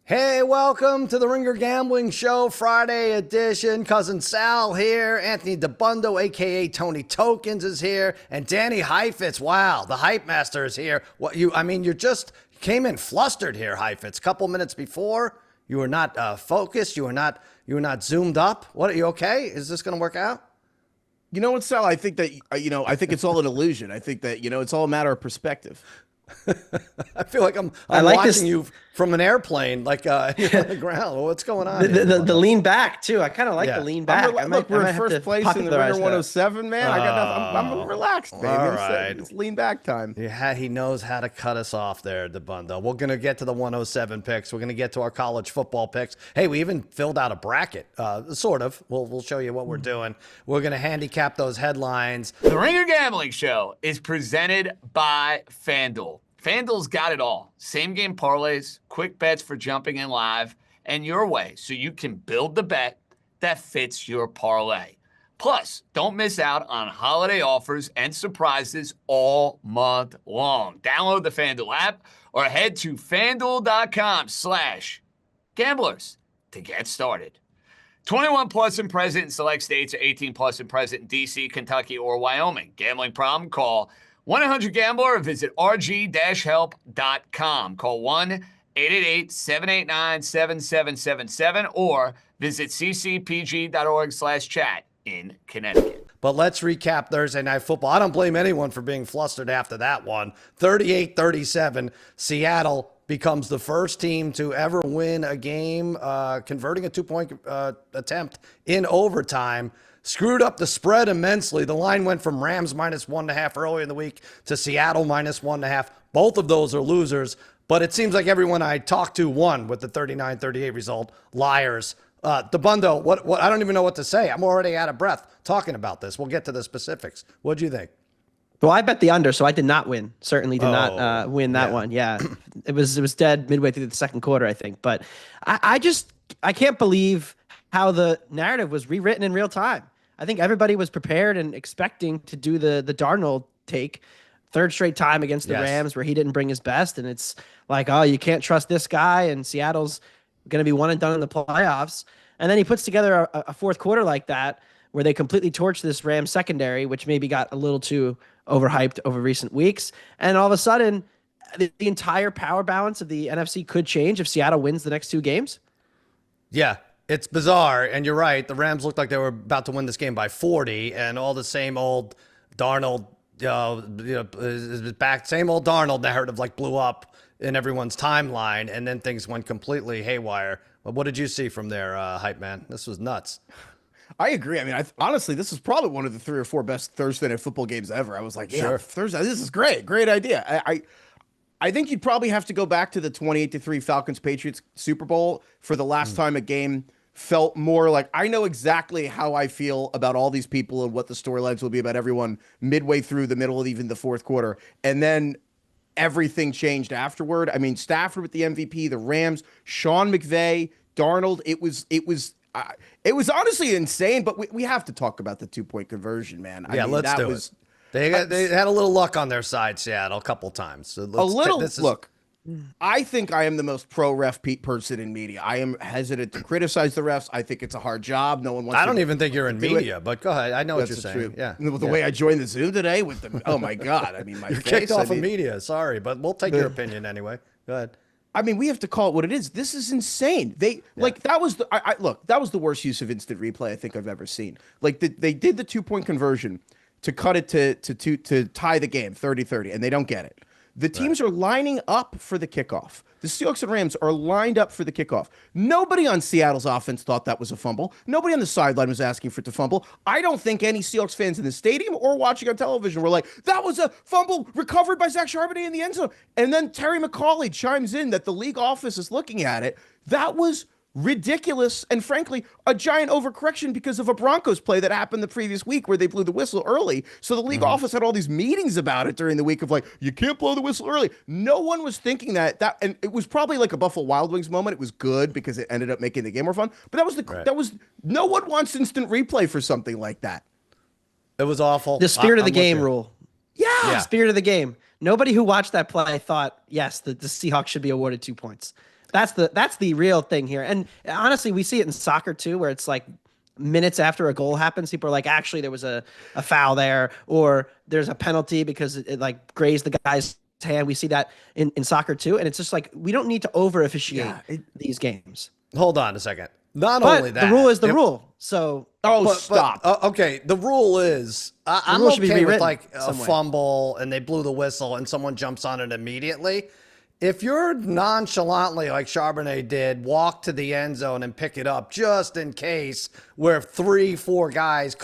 Hey, welcome to the Ringer Gambling Show, Friday edition. Cousin Sal here. Anthony Dabbundo, a.k.a. Tony Tokens, is here. And Danny Heifetz, wow, the Hype Master is here. You just came in flustered here, Heifetz. A couple minutes before, you were not focused. You were not zoomed up. What, are you okay? Is this going to work out? You know what, Sal? I think that, I think it's all an illusion. I think that, it's all a matter of perspective. I feel like I'm like watching you from an airplane, like you're on the ground. Well, what's going on? The lean back too. I kind of like the lean back. Look, we're in first place in the Ringer 107, man. I got nothing. I'm relaxed, baby. All right. It's lean back time. Yeah, he knows how to cut us off there, Dabbundo. We're gonna get to the 107 picks. We're gonna get to our college football picks. Hey, we even filled out a bracket, sort of. We'll show you what we're doing. We're gonna handicap those headlines. The Ringer Gambling Show is presented by FanDuel. FanDuel's got it all. Same game parlays, quick bets for jumping in live, and your way so you can build the bet that fits your parlay. Plus, don't miss out on holiday offers and surprises all month long. Download the FanDuel app or head to FanDuel.com/gamblers to get started. 21 plus and present in select states, or 18 plus and present in D.C., Kentucky, or Wyoming. Gambling problem? Call 1-800-GAMBLER or visit rg-help.com. Call 1-888-789-7777 or visit ccpg.org/chat in Connecticut. But let's recap Thursday Night Football. I don't blame anyone for being flustered after that one. 38-37, Seattle becomes the first team to ever win a game, converting a two-point attempt in overtime. Screwed up the spread immensely. The line went from Rams -1.5 earlier in the week to Seattle -1.5. Both of those are losers, but it seems like everyone I talked to won with the 39-38 result. Liars. Dabbundo, what? I don't even know what to say. I'm already out of breath talking about this. We'll get to the specifics. What'd you think? Well, I bet the under, so I did not win. Certainly did not win that one. Yeah, it was dead midway through the second quarter, I think. But I can't believe how the narrative was rewritten in real time. I think everybody was prepared and expecting to do the Darnold take, third straight time against the Rams where he didn't bring his best. And it's like, oh, you can't trust this guy, and Seattle's going to be one and done in the playoffs. And then he puts together a fourth quarter like that where they completely torched this Rams secondary, which maybe got a little too overhyped over recent weeks. And all of a sudden, the entire power balance of the NFC could change if Seattle wins the next two games. Yeah. It's bizarre, and you're right. The Rams looked like they were about to win this game by 40, and all the same old Darnold, same old Darnold narrative blew up in everyone's timeline, and then things went completely haywire. But what did you see from there, Hype Man? This was nuts. I agree. I mean, honestly, this is probably one of the 3 or 4 best Thursday Night Football games ever. I was like, yeah, Thursday, this is great. Great idea. I think you'd probably have to go back to the 28-3 Falcons-Patriots Super Bowl for the last time a game felt more like, I know exactly how I feel about all these people and what the storylines will be about everyone midway through the middle of even the fourth quarter. And then everything changed afterward. I mean, Stafford with the MVP, the Rams, Sean McVay, Darnold. It was honestly insane, but we have to talk about the 2-point conversion, man. Let's do it. They had a little luck on their side, Seattle, a couple times. So look. I think I am the most pro-ref person in media. I am hesitant to criticize the refs. I think it's a hard job. No one wants. I don't even think you're in media, but go ahead. I know what you're saying. Yeah, the way I joined the Zoom today with them. Oh my God! I mean, you're kicked off of media. Sorry, but we'll take your opinion anyway. Go ahead. I mean, we have to call it what it is. This is insane. That was that was the worst use of instant replay I think I've ever seen. They did the 2-point conversion to cut it to tie the game 30-30, and they don't get it. The teams are lining up for the kickoff. The Seahawks and Rams are lined up for the kickoff. Nobody on Seattle's offense thought that was a fumble. Nobody on the sideline was asking for it to fumble. I don't think any Seahawks fans in the stadium or watching on television were like, that was a fumble recovered by Zach Charbonnet in the end zone. And then Terry McAuley chimes in that the league office is looking at it. That was ridiculous and frankly a giant overcorrection because of a Broncos play that happened the previous week where they blew the whistle early. So the league office had all these meetings about it during the week of you can't blow the whistle early. No one was thinking that and it was probably like a Buffalo Wild Wings moment. It was good because it ended up making the game more fun, but that was no one wants instant replay for something like that. It was awful. The spirit of the game rule. Yeah, spirit of the game. Nobody who watched that play thought, yes, the Seahawks should be awarded 2 points. That's the real thing here. And honestly, we see it in soccer too, where it's like minutes after a goal happens, people are like, actually, there was a foul there, or there's a penalty because it like grazed the guy's hand. We see that in soccer too. And it's just like, we don't need to over officiate these games. Hold on a second. Not But only that, the rule is the rule. So stop. Okay, the rule is I'm rule should be okay with rewritten like a some way. fumble and they blew the whistle and someone jumps on it immediately. If you're nonchalantly, like Charbonnet did, walk to the end zone and pick it up just in case, where 3-4 guys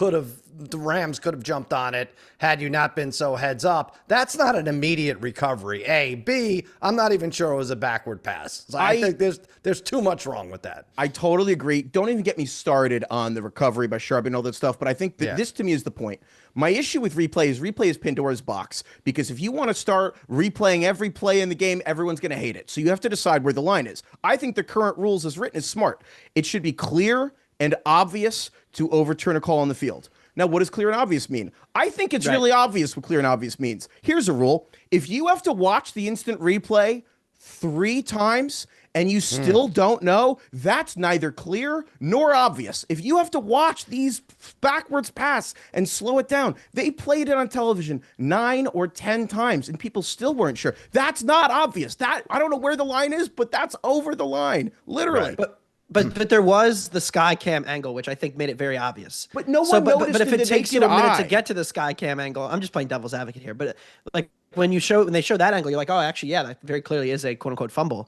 the Rams could have jumped on it had you not been so heads up, that's not an immediate recovery. A. B, I'm not even sure it was a backward pass. So I think there's too much wrong with that. I totally agree. Don't even get me started on the recovery by Sharp and all that stuff, but I think that this to me is the point. My issue with replay is Pandora's box, because if you want to start replaying every play in the game, everyone's going to hate it. So you have to decide where the line is. I think the current rules as written is smart. It should be clear and obvious to overturn a call on the field. Now, what does clear and obvious mean? I think it's really obvious what clear and obvious means. Here's a rule. If you have to watch the instant replay 3 times and you still don't know, that's neither clear nor obvious. If you have to watch these backwards pass and slow it down, they played it on television 9 or 10 times and people still weren't sure. That's not obvious. That I don't know where the line is, but that's over the line, literally. Right. But there was the sky cam angle, which I think made it very obvious. But no one noticed. But if it takes you a minute to eye. get to the sky cam angle, I'm just playing devil's advocate here. But like when they show that angle, you're like, oh, actually, yeah, that very clearly is a quote unquote fumble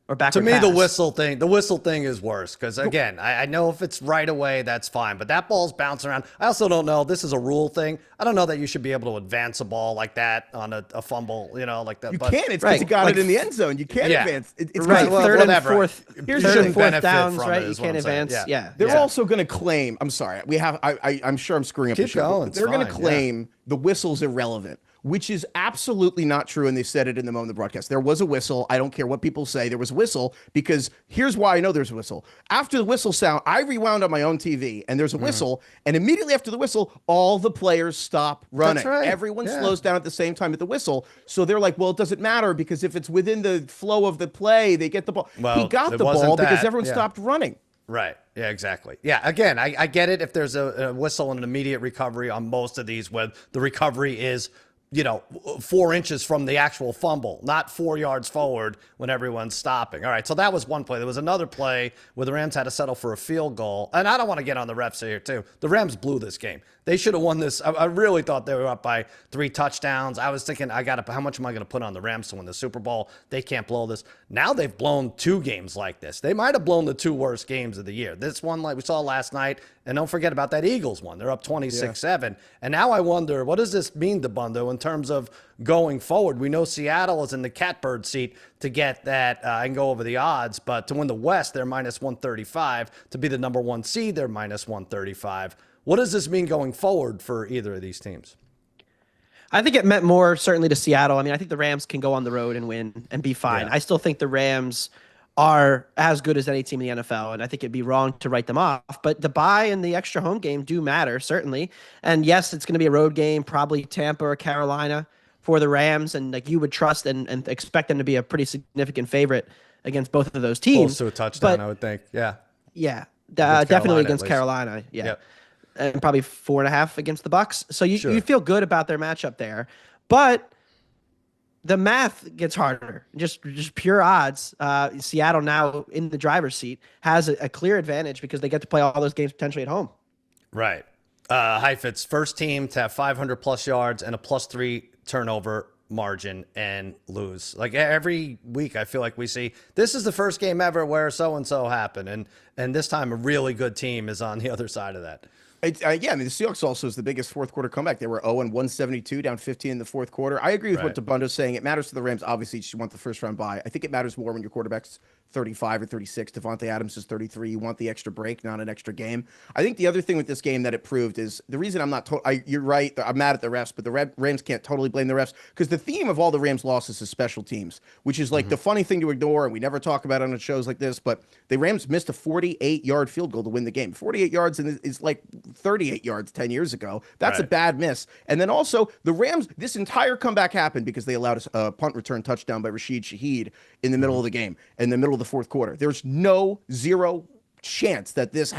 or backward To me, pass. the whistle thing is worse because, again, I know if it's right away, that's fine. But that ball's bouncing around. I also don't know. This is a rule thing. I don't know that you should be able to advance a ball like that on a fumble, like that. You but, can't. It's because you got it in the end zone. You can't advance. It's Right, well, third whatever. and fourth. Here's Third the and fourth benefit downs, from right? it You is what can't I'm saying. advance. Yeah. They're also going to claim. I'm sorry. I'm sure I'm screwing up Keep the show. going, But it's they're going to fine, claim the whistle's irrelevant, which is absolutely not true. And they said it in the moment of the broadcast. There was a whistle. I don't care what people say. There was a whistle because here's why I know there's a whistle. After the whistle sound, I rewound on my own TV and there's a whistle. And immediately after the whistle, all the players stop running. That's right. Everyone slows down at the same time at the whistle. So they're like, well, it doesn't matter because if it's within the flow of the play, they get the ball. Well, he got it the wasn't ball because that. everyone stopped running. Right. Yeah, exactly. Yeah, again, I get it if there's a whistle and an immediate recovery on most of these where the recovery is, 4 inches from the actual fumble, not 4 yards forward when everyone's stopping. All right, so that was one play. There was another play where the Rams had to settle for a field goal. And I don't want to get on the refs here, too. The Rams blew this game. They should have won this. I really thought they were up by 3 touchdowns. I was thinking, how much am I going to put on the Rams to win the Super Bowl? They can't blow this. Now they've blown 2 games like this. They might have blown the 2 worst games of the year. This one, like we saw last night, and don't forget about that Eagles one. They're up 26-7. And now I wonder, what does this mean, Dabbundo, in terms of going forward? We know Seattle is in the catbird seat to get that and go over the odds, but to win the West, they're minus 135. To be the number 1 seed, they're minus 135. What does this mean going forward for either of these teams? I think it meant more certainly to Seattle. I mean, I think the Rams can go on the road and win and be fine. Yeah. I still think the Rams are as good as any team in the NFL, and I think it'd be wrong to write them off. But the bye and the extra home game do matter, certainly. And yes, it's going to be a road game, probably Tampa or Carolina for the Rams, and like you would trust and expect them to be a pretty significant favorite against both of those teams. Close to a touchdown, But I would think. Yeah. yeah, Carolina, definitely at against least. Carolina. Yeah. Yep. And probably 4.5 against the Bucks. So you Sure. you feel good about their matchup there. But the math gets harder. Just pure odds. Seattle now in the driver's seat has a clear advantage because they get to play all those games potentially at home. Right. Heifetz, first team to have 500 plus yards and a +3 turnover margin and lose. Like every week, I feel like we see this is the first game ever where so-and-so happened. And this time a really good team is on the other side of that. It's, the Seahawks also is the biggest fourth quarter comeback. They were 0-172, down 15 in the fourth quarter. I agree with what Dabundo's saying. It matters to the Rams. Obviously, you want the first round bye. I think it matters more when your quarterback's 35 or 36. Devontae Adams is 33. You want the extra break, not an extra game. I think the other thing with this game that it proved is the reason I'm not you're right. I'm mad at the refs, but the Rams can't totally blame the refs because the theme of all the Rams losses is special teams, which is like the funny thing to ignore, and we never talk about it on shows like this. But the Rams missed a 48-yard field goal to win the game. 48 yards and is like 38 yards 10 years ago. That's a Right. bad miss. And then also the Rams, this entire comeback happened because they allowed a punt return touchdown by Rashid Shaheed in the middle of the game, in the middle of the fourth quarter. There's zero chance that this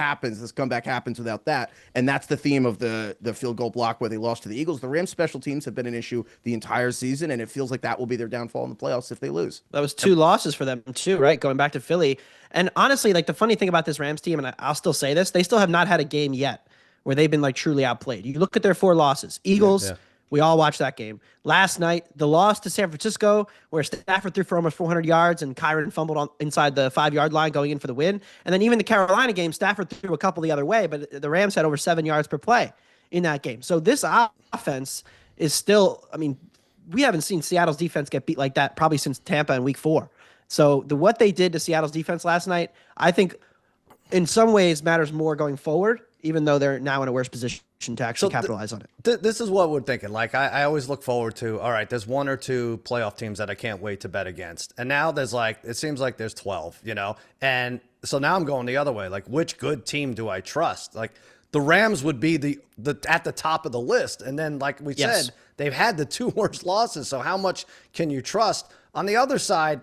comeback happens without that. And that's the theme of the field goal block where they lost to the Eagles. The Rams special teams have been an issue the entire season, and it feels like that will be their downfall in the playoffs if they lose. That was 2 losses for them too, right? Going back to Philly. And honestly, like the funny thing about this Rams team, and I'll still say this, they still have not had a game yet where they've been like truly outplayed. You look at their 4 losses. Eagles, Yeah. we all watched that game. Last night, the loss to San Francisco, where Stafford threw for almost 400 yards and Kyron fumbled inside the 5-yard line going in for the win. And then even the Carolina game, Stafford threw a couple the other way, but the Rams had over 7 yards per play in that game. So this offense is still, I mean, we haven't seen Seattle's defense get beat like that probably since Tampa in week 4. So what they did to Seattle's defense last night, I think in some ways matters more going forward, even though they're now in a worse position to actually capitalize on it. This is what we're thinking. Like, I always look forward to, all right, there's 1 or 2 playoff teams that I can't wait to bet against. And now there's like, it seems like there's 12, you know? And so now I'm going the other way. Like, which good team do I trust? Like, the Rams would be the at the top of the list. And then, like we said, they've had the 2 worst losses. So how much can you trust? On the other side,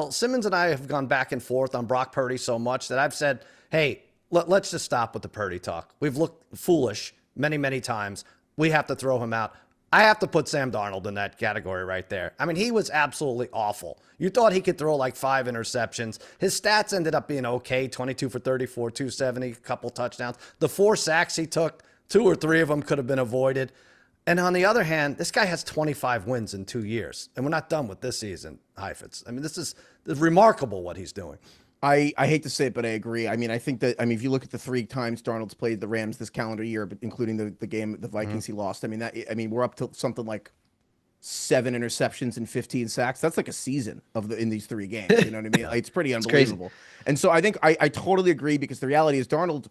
Simmons and I have gone back and forth on Brock Purdy so much that I've said, hey, let's just stop with the Purdy talk. We've looked foolish many, many times. We have to throw him out. I have to put Sam Darnold in that category right there. I mean, he was absolutely awful. You thought he could throw like 5 interceptions. His stats ended up being okay, 22 for 34, 270, a couple touchdowns. The 4 sacks he took, 2 or 3 of them could have been avoided. And on the other hand, this guy has 25 wins in 2 years. And we're not done with this season, Heifetz. I mean, this is remarkable what he's doing. I hate to say it, but I agree. I mean, I think that, if you look at the 3 times Darnold's played the Rams this calendar year, but including the game, the Vikings he lost, we're up to something like 7 interceptions and 15 sacks. That's like a season in these 3 games. You know what I mean? Like, it's pretty unbelievable. And so I think I totally agree, because the reality is Darnold,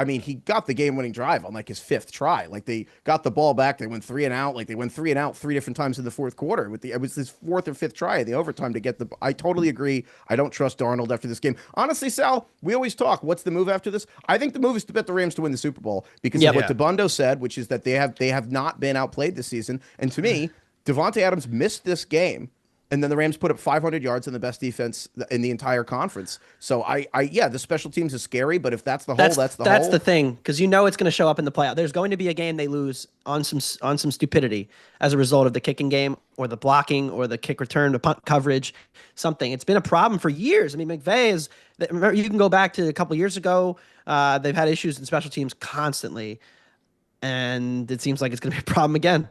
he got the game-winning drive on like his 5th try. Like, they got the ball back, they went 3 and out. Like, they went 3 and out 3 different times in the fourth quarter. It was his 4th or 5th try in the overtime to get the. I totally agree. I don't trust Darnold after this game. Honestly, Sal, we always talk. What's the move after this? I think the move is to bet the Rams to win the Super Bowl, because of what Dabbundo said, which is that they have not been outplayed this season. And to me, Devontae Adams missed this game. And then the Rams put up 500 yards in the best defense in the entire conference. So the special teams is scary, but if that's the hole, that's the hole. That's the thing, because it's going to show up in the playoff. There's going to be a game they lose on some stupidity as a result of the kicking game or the blocking or the kick return, the punt coverage, something. It's been a problem for years. I mean, McVay remember, you can go back to a couple years ago. They've had issues in special teams constantly, and it seems like it's going to be a problem again.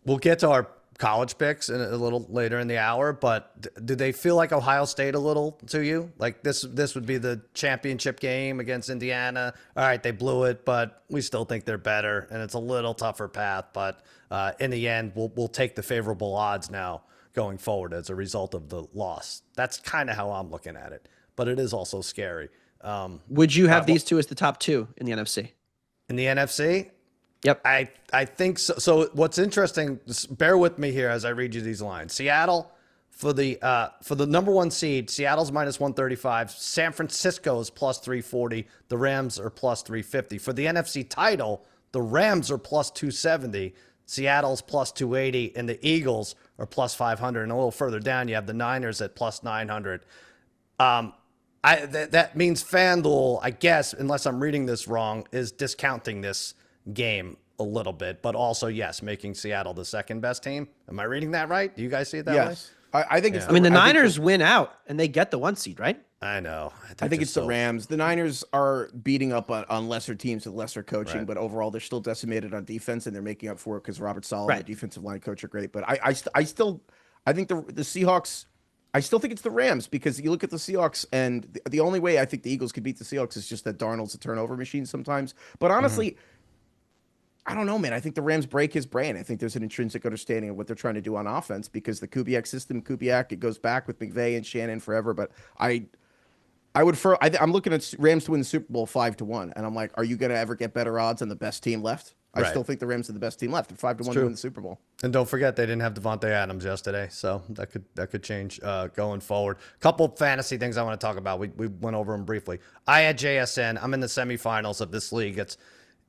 We'll get to our college picks a little later in the hour, but do they feel like Ohio State a little to you? Like this would be the championship game against Indiana. All right, they blew it, but we still think they're better, and it's a little tougher path. But in the end, we'll take the favorable odds now going forward as a result of the loss. That's kind of how I'm looking at it, but it is also scary. Would you have these 2 as the top 2 in the NFC? In the NFC? Yep. I think so. So what's interesting, just bear with me here as I read you these lines. Seattle, for the number 1 seed, Seattle's minus 135. San Francisco is plus 340. The Rams are plus 350. For the NFC title, the Rams are plus 270. Seattle's plus 280. And the Eagles are plus 500. And a little further down, you have the Niners at plus 900. That means FanDuel, I guess, unless I'm reading this wrong, is discounting this game a little bit, but also, yes, making Seattle the second best team. Am I reading that right? Do you guys see it that way? Yes. I think it's. The Niners win out and they get the 1 seed, right? I know. I think it's the Rams. The Niners are beating up on lesser teams with lesser coaching, but overall they're still decimated on defense, and they're making up for it because Robert Saleh, the defensive line coach, are great. But I think the Seahawks. I still think it's the Rams, because you look at the Seahawks, and the only way I think the Eagles could beat the Seahawks is just that Darnold's a turnover machine sometimes. But honestly. I don't know, man. I think the Rams break his brain. I think there's an intrinsic understanding of what they're trying to do on offense, because the Kubiak system, it goes back with McVay and Shannon forever. But I'm looking at Rams to win the Super Bowl 5-1, and I'm like, are you going to ever get better odds on the best team left? I still think the Rams are the best team left. They're 5-1 to win the Super Bowl. And don't forget, they didn't have Devontae Adams yesterday, so that could change going forward. Couple fantasy things I want to talk about. We went over them briefly. I had JSN. I'm in the semifinals of this league.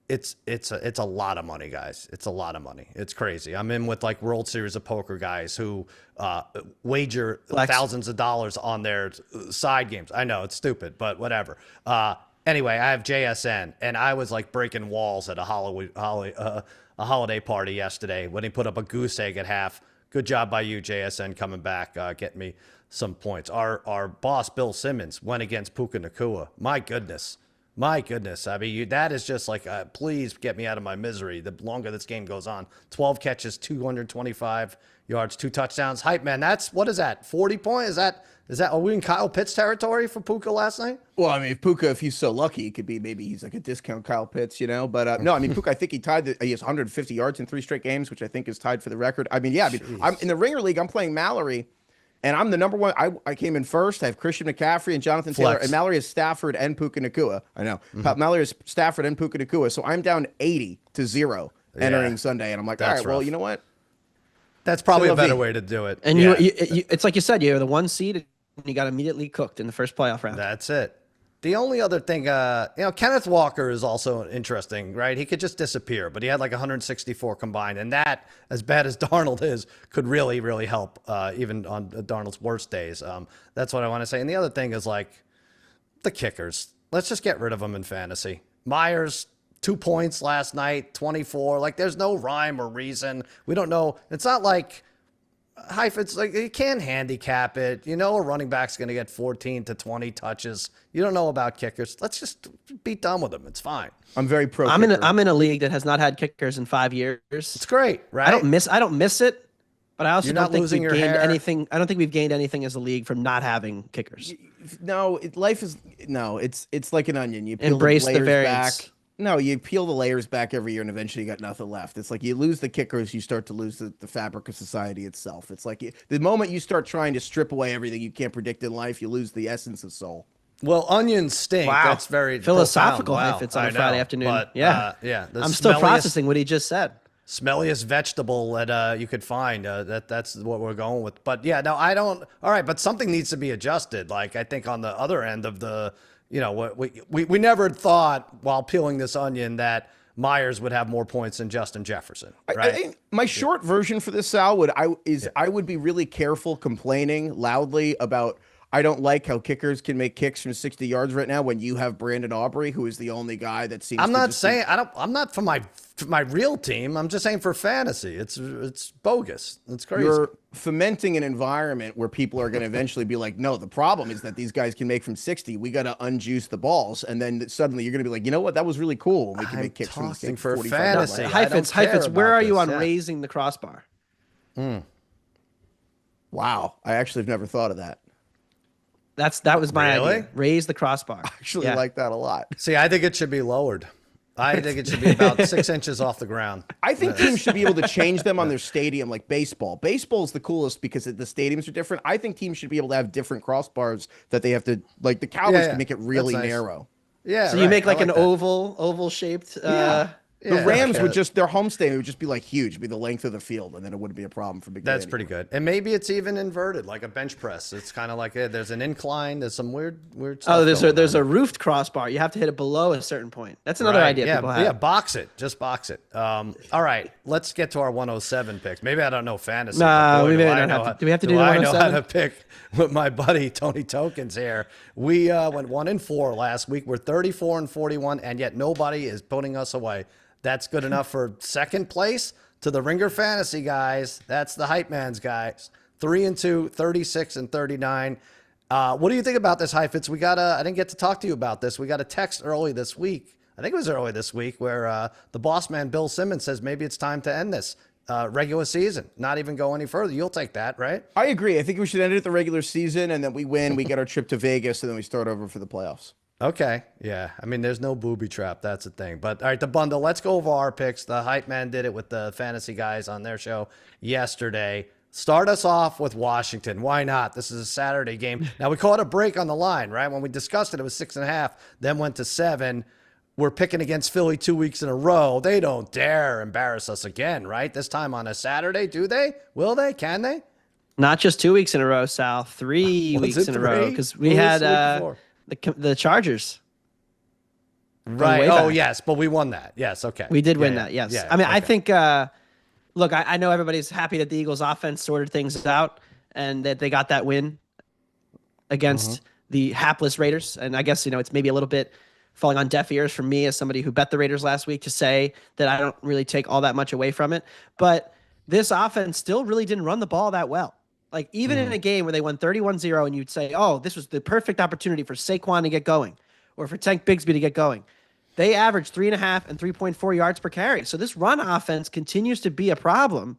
it's a lot of money, guys. It's a lot of money. It's crazy. I'm in with like World Series of Poker guys who wager thousands of dollars on their side games. I know it's stupid, but whatever. Anyway, I have JSN, and I was like breaking walls at a holiday party yesterday when he put up a goose egg at half. Good job by you, JSN, coming back, getting me some points. Our boss, Bill Simmons, went against Puka Nacua. My goodness. I mean, that is just like, please get me out of my misery. The longer this game goes on, 12 catches, 225 yards, 2 touchdowns. Hype man, what is that? 40 points? Are we in Kyle Pitts territory for Puka last night? Well, I mean, Puka, if he's so lucky, it could be maybe he's like a discount Kyle Pitts, But no, I mean, Puka, I think he has 150 yards in 3 straight games, which I think is tied for the record. I mean, yeah, I'm in the Ringer League. I'm playing Mallory. And I'm the number one. I came in first. I have Christian McCaffrey and Jonathan Taylor. And Mallory is Stafford and Puka Nacua. I know. Mallory is Stafford and Puka Nacua. So I'm down 80-0 entering Sunday. And I'm like, all right, well, you know what? That's probably a better way to do it. And it's like you said, you're the 1 seed, and you got immediately cooked in the first playoff round. That's it. The only other thing, Kenneth Walker is also interesting, right? He could just disappear, but he had like 164 combined, and that, as bad as Darnold is, could really, really help even on Darnold's worst days. That's what I want to say. And the other thing is like the kickers. Let's just get rid of them in fantasy. Myers, 2 points last night, 24. Like there's no rhyme or reason. We don't know. It's not like Heifetz, like you can't handicap it. A running back's going to get 14 to 20 touches. You don't know about kickers. Let's just be done with them. It's fine. I'm very pro. I'm in a league that has not had kickers in 5 years. It's great, right? I don't miss it, but I also don't think we've gained hair. anything. I don't think we've gained anything as a league from not having kickers. No, it's like an onion. You peel Embrace the layers variance. back. No, you peel the layers back every year, and eventually you got nothing left. It's like you lose the kickers, you start to lose the fabric of society itself. It's like the moment you start trying to strip away everything you can't predict in life, you lose the essence of soul. Well, onions stink. Wow. That's very philosophical. Wow. It's on a Friday afternoon. But, yeah. I'm still processing what he just said. Smelliest vegetable that you could find. That's what we're going with. But yeah, no, I don't. All right, but something needs to be adjusted. Like I think on the other end of the. We never thought while peeling this onion that Myers would have more points than Justin Jefferson, right? My short version for this, Sal, I would be really careful complaining loudly about I don't like how kickers can make kicks from 60 yards right now when you have Brandon Aubrey, who is the only guy that seems. I'm not saying I'm not for my real team. I'm just saying for fantasy, it's bogus. It's crazy. You're fomenting an environment where people are going to eventually be like, no, the problem is that these guys can make from 60. We got to unjuice the balls, and then suddenly you're going to be like, you know what? That was really cool. We can make kicks from 60 for fantasy. Heifetz, where are you on raising the crossbar? Wow, I actually have never thought of that. That was my idea. Raise the crossbar. I actually like that a lot. See, I think it should be lowered. I think it should be about 6 inches off the ground. I think teams should be able to change them on their stadium, like baseball. Baseball is the coolest because the stadiums are different. I think teams should be able to have different crossbars that they have to, like the Cowboys can make it really narrow. Yeah. So you make like an oval shaped. The Rams would just, their home stadium would just be like huge, it'd be the length of the field, and then it wouldn't be a problem for big. That's pretty good. And maybe it's even inverted, like a bench press. It's kind of like there's an incline. There's some weird stuff. Oh, there's a roofed crossbar. You have to hit it below a certain point. That's another idea people have. Yeah, box it. Just box it. All right, let's get to our 107 picks. Maybe I don't know fantasy. Nah, we may not have to. Do we have to do the 107? I know how to pick with my buddy Tony Tokens here. We went 1-4 last week. We're 34-41, and yet nobody is putting us away. That's good enough for second place to the Ringer Fantasy guys. That's the Hype Man's guys. 3-2, 36-39. What do you think about this, Heifetz? I didn't get to talk to you about this. We got a text early this week. I think it was early this week where the boss man, Bill Simmons, says maybe it's time to end this regular season, not even go any further. You'll take that, right? I agree. I think we should end it at the regular season, and then we win. We get our trip to Vegas, and then we start over for the playoffs. Okay. Yeah. I mean, there's no booby trap. That's the thing. But all right, Dabbundo, let's go over our picks. The Hype Man did it with the fantasy guys on their show yesterday. Start us off with Washington. Why not? This is a Saturday game. Now, we caught a break on the line, right? When we discussed it, it was 6.5, then went to 7. We're picking against Philly 2 weeks in a row. They don't dare embarrass us again, right? This time on a Saturday, do they? Will they? Can they? Not just 2 weeks in a row, Sal. 3 weeks in a row, because we had the Chargers. Right. way Oh, back. yes, but we won that. Yes. Okay. We did Yeah, win yeah, that. Yes. yeah, I mean, I okay. think. Look, I know everybody's happy that the Eagles' offense sorted things out and that they got that win against the hapless Raiders. And I guess it's maybe a little bit falling on deaf ears from me as somebody who bet the Raiders last week to say that I don't really take all that much away from it. But this offense still really didn't run the ball that well. Like, even in a game where they won 31-0 and you'd say, oh, this was the perfect opportunity for Saquon to get going or for Tank Bigsby to get going. They averaged 3.5 and 3.4 yards per carry. So this run offense continues to be a problem.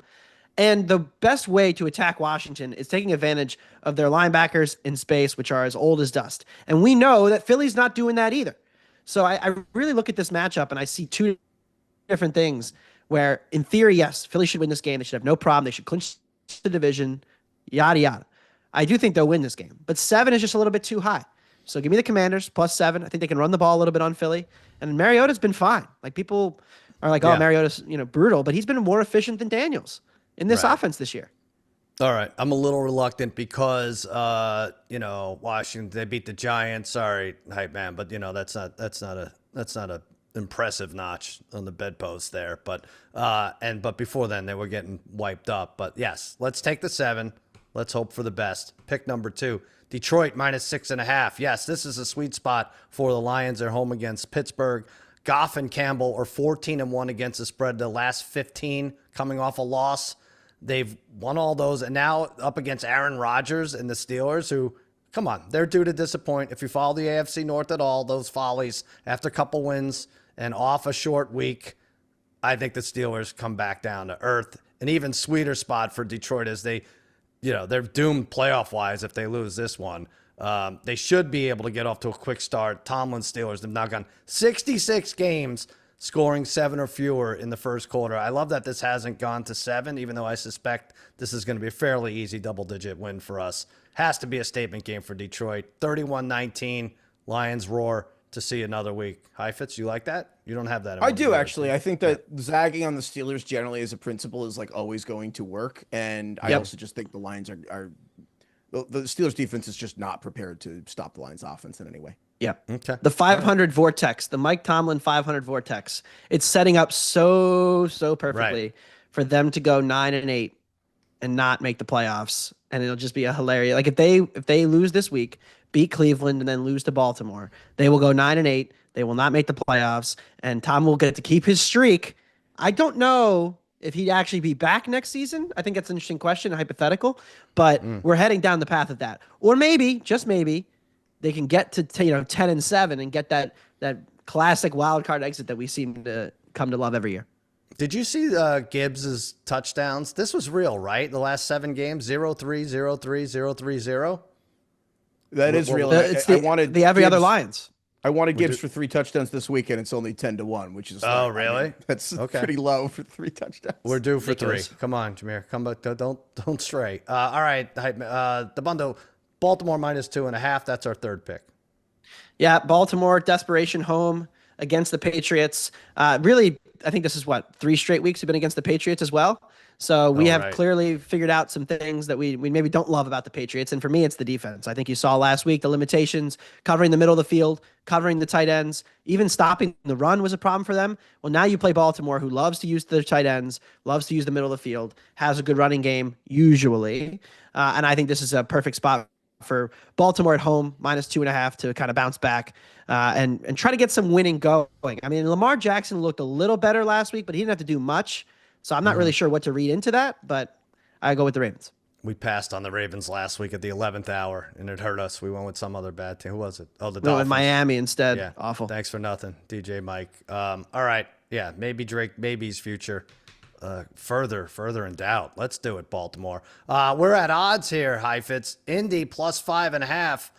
And the best way to attack Washington is taking advantage of their linebackers in space, which are as old as dust. And we know that Philly's not doing that either. So I really look at this matchup and I see two different things where, in theory, yes, Philly should win this game. They should have no problem. They should clinch the division, yada, yada. I do think they'll win this game. But 7 is just a little bit too high. So give me the Commanders +7. I think they can run the ball a little bit on Philly. And Mariota's been fine. Like, people are like, oh, Mariota's brutal, but he's been more efficient than Daniels in this offense this year. All right, I'm a little reluctant because Washington, they beat the Giants. Sorry, hype man, but that's not a impressive notch on the bedpost there. But but before then they were getting wiped up. But yes, let's take the 7. Let's hope for the best. Pick number 2. Detroit -6.5. Yes, this is a sweet spot for the Lions. They're home against Pittsburgh. Goff and Campbell are 14-1 against the spread. The last 15 coming off a loss. They've won all those, and now up against Aaron Rodgers and the Steelers, who, come on, they're due to disappoint. If you follow the AFC North at all, those follies, after a couple wins and off a short week, I think the Steelers come back down to earth. An even sweeter spot for Detroit as they're doomed playoff-wise if they lose this one. They should be able to get off to a quick start. Tomlin's Steelers have now gone 66 games scoring 7 or fewer in the first quarter. I love that this hasn't gone to 7, even though I suspect this is going to be a fairly easy double-digit win for us. Has to be a statement game for Detroit. 31-19, Lions roar to see another week. Heifetz, you like that? You don't have that. I do, actually. I think that zagging on the Steelers generally as a principle is like always going to work. And I also just think the Lions are the Steelers defense is just not prepared to stop the Lions offense in any way. Yeah. Okay. The 500 vortex, the Mike Tomlin 500 vortex, it's setting up so perfectly for them to go 9-8 and not make the playoffs. And it'll just be a hilarious. Like, if they lose this week, beat Cleveland, and then lose to Baltimore, they will go 9-8. They will not make the playoffs, and Tom will get to keep his streak. I don't know if he'd actually be back next season. I think that's an interesting question, hypothetical, but we're heading down the path of that. Or maybe, just maybe, they can get to 10-7 and get that classic wild card exit that we seem to come to love every year. Did you see Gibbs's touchdowns? This was real, right? The last 7 games, 0-3, 0-3, 0-3, 0. That is real. It's I wanted the every Gibbs, other Lions. I wanted Gibbs for 3 touchdowns this week, and it's only 10-1, which is really? That's pretty low for 3 touchdowns. We're due for Ridiculous. 3. Come on, Jameer. Come back. Don't stray. All right, Dabbundo, Baltimore -2.5. That's our third pick. Yeah, Baltimore, desperation home against the Patriots. Really, I think this is 3 straight weeks we've been against the Patriots as well. So we have clearly figured out some things that we maybe don't love about the Patriots. And for me, it's the defense. I think you saw last week the limitations, covering the middle of the field, covering the tight ends, even stopping the run was a problem for them. Well, now you play Baltimore, who loves to use their tight ends, loves to use the middle of the field, has a good running game usually. And I think this is a perfect spot for Baltimore at home, -2.5 to kind of bounce back and try to get some winning going. I mean, Lamar Jackson looked a little better last week, but he didn't have to do much. So I'm not really sure what to read into that, but I go with the Ravens. We passed on the Ravens last week at the 11th hour, and it hurt us. We went with some other bad team. Who was it? Oh, the No, Dolphins. in Miami instead. Yeah. Awful. Thanks for nothing, DJ Mike. All right. Yeah, maybe Drake, maybe's future further in doubt. Let's do it, Baltimore. We're at odds here, Heifetz. Indy +5.5.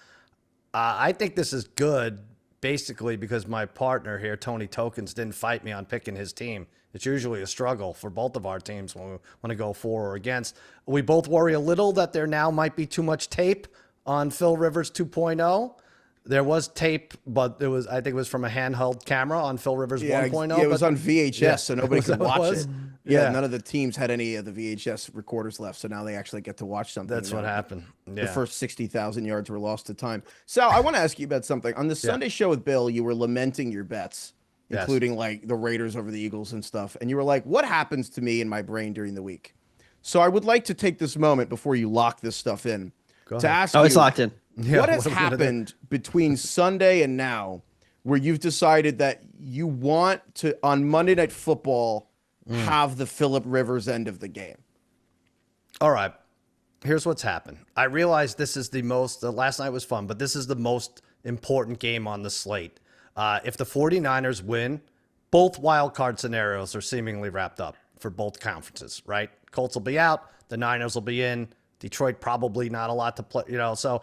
I think this is good, basically, because my partner here, Tony Tokens, didn't fight me on picking his team. It's usually a struggle for both of our teams when we want to go for or against. We both worry a little that there now might be too much tape on Phil Rivers 2.0. There was tape, but I think it was from a handheld camera on Phil Rivers 1.0. Yeah, it was on VHS, so nobody could watch it. Yeah. None of the teams had any of the VHS recorders left, so now they actually get to watch something. That's what happened. Yeah. The first 60,000 yards were lost to time. Sal, I want to ask you about something. On the Sunday show with Bill, you were lamenting your bets, including like the Raiders over the Eagles and stuff, and you were like, what happens to me in my brain during the week? So I would like to take this moment before you lock this stuff in to ask you, it's locked in. What has happened between Sunday and now where you've decided that you want to, on Monday Night Football, have the Phillip Rivers end of the game? All right. Here's what's happened. I realize this is last night was fun, but this is the most important game on the slate. If the 49ers win, both wild card scenarios are seemingly wrapped up for both conferences, right? Colts will be out. The Niners will be in. Detroit probably not a lot to play, so...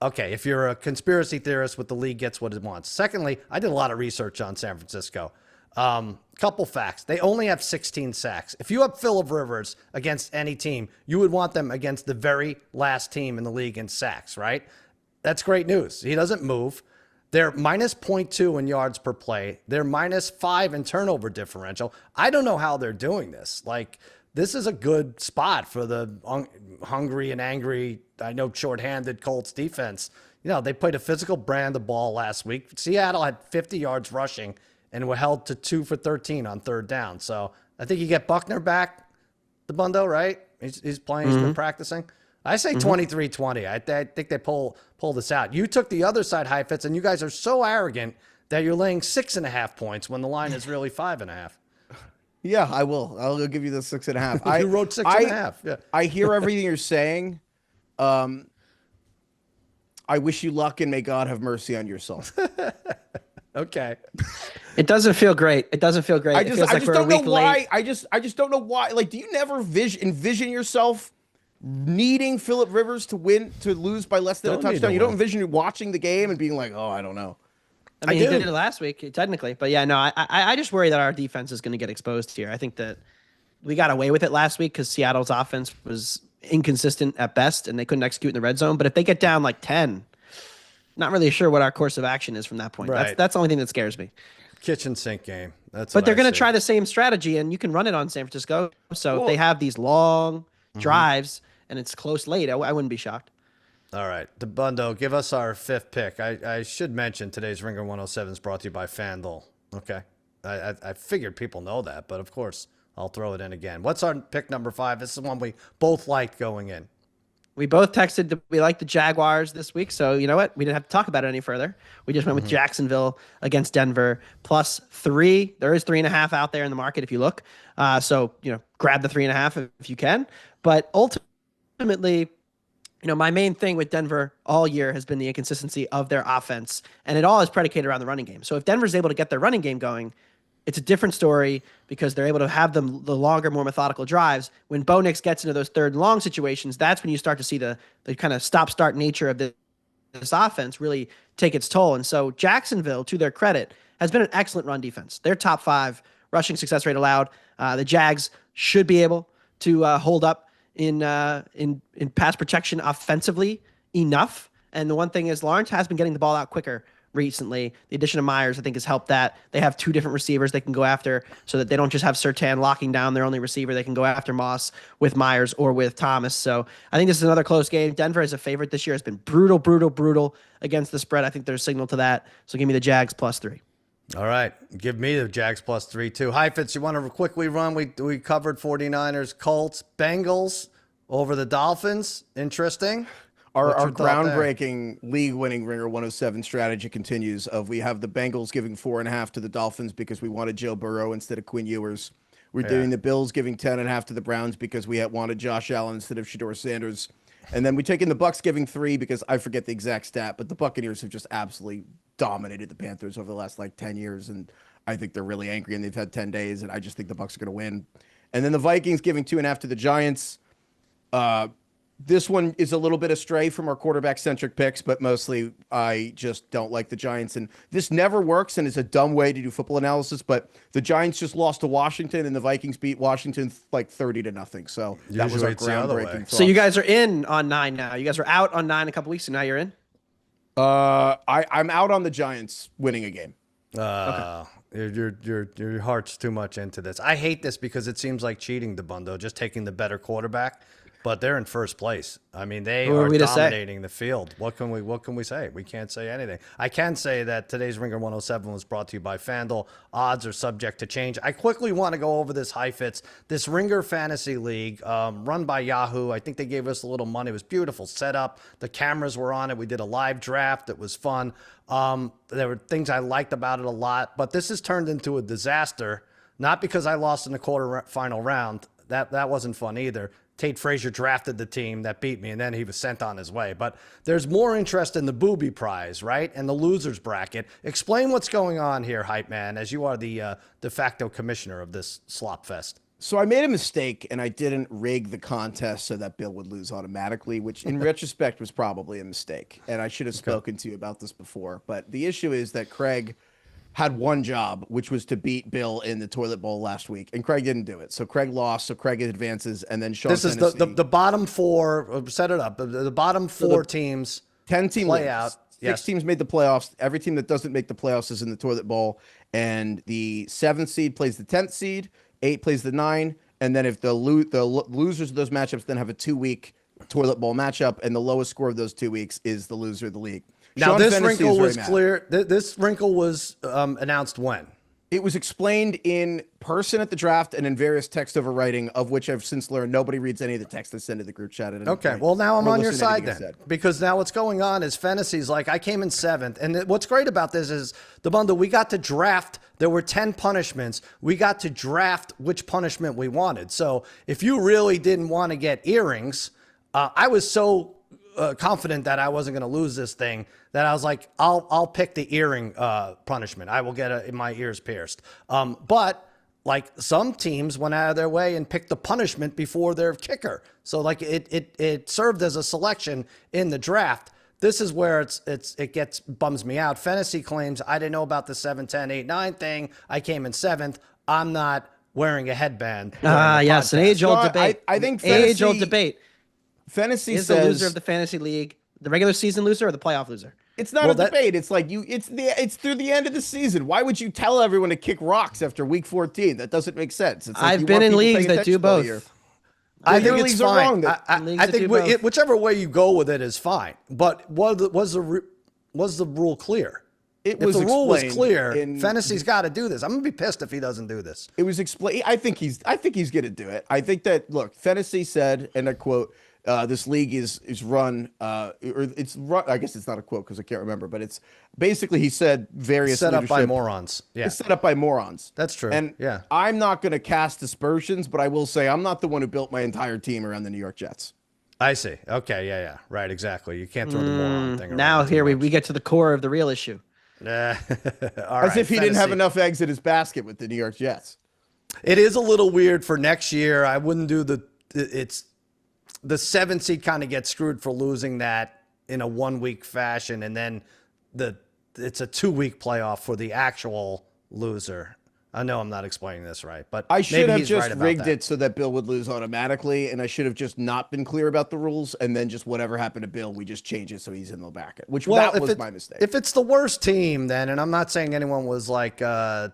Okay, if you're a conspiracy theorist with the league gets what it wants. Secondly, I did a lot of research on San Francisco. Couple facts. They only have 16 sacks. If you have Phillip Rivers against any team, you would want them against the very last team in the league in sacks, right? That's great news. He doesn't move. They're minus 0.2 in yards per play. They're minus 5 in turnover differential. I don't know how they're doing this. This is a good spot for the hungry and angry, I know, shorthanded Colts defense. They played a physical brand of ball last week. Seattle had 50 yards rushing and were held to 2 for 13 on third down. So I think you get Buckner back, Dabbundo, right? He's playing. He's been practicing. I say 23-20. I think they pull this out. You took the other side, Heifetz, and you guys are so arrogant that you're laying 6.5 points when the line is really 5.5. Yeah, I will. I'll give you the 6.5. You wrote 6.5. Yeah. I hear everything you're saying. I wish you luck and may God have mercy on your soul. Okay. It doesn't feel great. It doesn't feel great. I It just feels like we're a don't know week why. late. I just don't know why. Do you never envision yourself needing Phillip Rivers to lose by less than a touchdown? You don't envision watching the game and being like, oh, I don't know. I mean, he did it last week, technically. But yeah, no, I just worry that our defense is going to get exposed here. I think that we got away with it last week because Seattle's offense was inconsistent at best and they couldn't execute in the red zone. But if they get down like 10, not really sure what our course of action is from that point. Right. That's the only thing that scares me. Kitchen sink game. But they're going to try the same strategy, and you can run it on San Francisco. So if they have these long drives and it's close late, I wouldn't be shocked. All right. Dabbundo, give us our fifth pick. I should mention today's Ringer 107 is brought to you by FanDuel. Okay. I figured people know that, but of course, I'll throw it in again. What's our pick number 5? This is one we both liked going in. We both texted that we liked the Jaguars this week, so you know what? We didn't have to talk about it any further. We just went with Jacksonville against Denver +3. There is 3.5 out there in the market if you look. So, grab the 3.5 if you can. But ultimately, my main thing with Denver all year has been the inconsistency of their offense, and it all is predicated around the running game. So if Denver's able to get their running game going, it's a different story because they're able to have the longer, more methodical drives. When Bo Nix gets into those third and long situations, that's when you start to see the kind of stop-start nature of this offense really take its toll. And so Jacksonville, to their credit, has been an excellent run defense. They're top 5 rushing success rate allowed. The Jags should be able to hold up in pass protection offensively enough. And the one thing is Lawrence has been getting the ball out quicker recently. The addition of Myers, I think, has helped that. They have 2 different receivers they can go after so that they don't just have Surtain locking down their only receiver. They can go after Moss with Myers or with Thomas. So I think this is another close game. Denver is a favorite this year. Has been brutal against the spread. I think there's a signal to that. So give me the Jags +3. All right. Give me the Jags +3 too. Heifetz, you want to quickly run? We covered 49ers, Colts, Bengals over the Dolphins. Interesting. Our groundbreaking league-winning Ringer 107 strategy continues we have the Bengals giving 4.5 to the Dolphins because we wanted Joe Burrow instead of Quinn Ewers. We're doing the Bills giving 10.5 to the Browns because we wanted Josh Allen instead of Shedeur Sanders. And then we take in the Bucks giving 3 because I forget the exact stat, but the Buccaneers have just absolutely dominated the Panthers over the last 10 years. And I think they're really angry and they've had 10 days. And I just think the Bucks are going to win. And then the Vikings giving 2.5 to the Giants. This one is a little bit astray from our quarterback-centric picks, but mostly I just don't like the Giants. And this never works, and it's a dumb way to do football analysis, but the Giants just lost to Washington, and the Vikings beat Washington 30-0. So that was our groundbreaking thought. So you guys are in on 9 now. You guys were out on 9 a couple weeks, and now you're in? I'm out on the Giants winning a game. Your heart's too much into this. I hate this because it seems like cheating, Dabbundo, just taking the better quarterback. But they're in first place. I mean, they Who are are we to say? dominating the field. What can we say? We can't say anything. I can say that today's Ringer 107 was brought to you by FanDuel. Odds are subject to change. I quickly want to go over this Heifetz, this Ringer Fantasy League, run by Yahoo. I think they gave us a little money. It was beautiful setup. The cameras were on it. We did a live draft. It was fun. There were things I liked about it a lot, but this has turned into a disaster. Not because I lost in the quarterfinal round. That wasn't fun either. Tate Frazier drafted the team that beat me, and then he was sent on his way. But there's more interest in the booby prize, right? And the losers bracket. Explain what's going on here, Hype Man, as you are the de facto commissioner of this slop fest. So I made a mistake, and I didn't rig the contest so that Bill would lose automatically, which in retrospect was probably a mistake. And I should have spoken to you about this before. But the issue is that Craig had one job, which was to beat Bill in the toilet bowl last week, and Craig didn't do it. So Craig lost, so Craig advances, and then Sean This is the bottom four. Set it up. The bottom four teams. 10-team play league. out. Six teams made the playoffs. Every team that doesn't make the playoffs is in the toilet bowl, and the 7th seed plays the 10th seed, 8 plays the 9, and then if the losers of those matchups then have a 2-week toilet bowl matchup, and the lowest score of those 2 weeks is the loser of the league. Now, Sean this Fennessy wrinkle is very was mad. clear. This wrinkle was announced when? It was explained in person at the draft and in various text over writing, of which I've since learned nobody reads any of the text I send to the group chat. At any Okay, point, well, now I'm or on your listen to side anything I then. said. Because now what's going on is Fantasy's like, I came in 7th. And what's great about this is, Dabbundo, we got to draft. There were 10 punishments. We got to draft which punishment we wanted. So if you really didn't want to get earrings, I was so confident that I wasn't going to lose this thing that I was like, I'll pick the earring punishment. I will get my ears pierced. But like some teams went out of their way and picked the punishment before their kicker. So like it served as a selection in the draft. This is where it gets bums me out. Fantasy claims I didn't know about the 7, 10, 8, 9 thing. I came in 7th. I'm not wearing a headband. Yes, an age-old No, debate. I think age-old Fantasy- debate. Fantasy Is says the loser of the fantasy league the regular season loser or the playoff loser? it's not Well, a debate. It's like it's through the end of the season. Why would you tell everyone to kick rocks after week 14? That doesn't make sense. It's like I've you been want in people leagues paying that do attention all both. year. I Your think it's leagues are fine. wrong. Leagues I that think do both. whichever way you go with it is fine. But was the rule clear? It If was the rule was explained clear, in- Fantasy's got to do this. I'm gonna be pissed if he doesn't do this. It was explained. I think he's going to do it. I think that look, Fantasy said, and I quote, "This league is run, or it's run." I guess it's not a quote because I can't remember, but it's basically he said various Set up by leadership- morons. Yeah, It's set up by morons. That's true. And Yeah. I'm not going to cast aspersions, but I will say I'm not the one who built my entire team around the New York Jets. I see. Okay, yeah, right, exactly. You can't throw the moron thing around. Now too here much. we get to the core of the real issue. All As right, if he didn't have Fantasy. enough eggs in his basket with the New York Jets. It is a little weird for next year. I wouldn't do it's the 7 seed kind of gets screwed for losing that in a 1-week fashion, and then it's a 2-week playoff for the actual loser. I know I'm not explaining this right, but I should maybe have he's just right about rigged that. it so that Bill would lose automatically, and I should have just not been clear about the rules, and then just whatever happened to Bill, we just change it so he's in the bracket, which that was my mistake. If it's the worst team, then, and I'm not saying anyone was like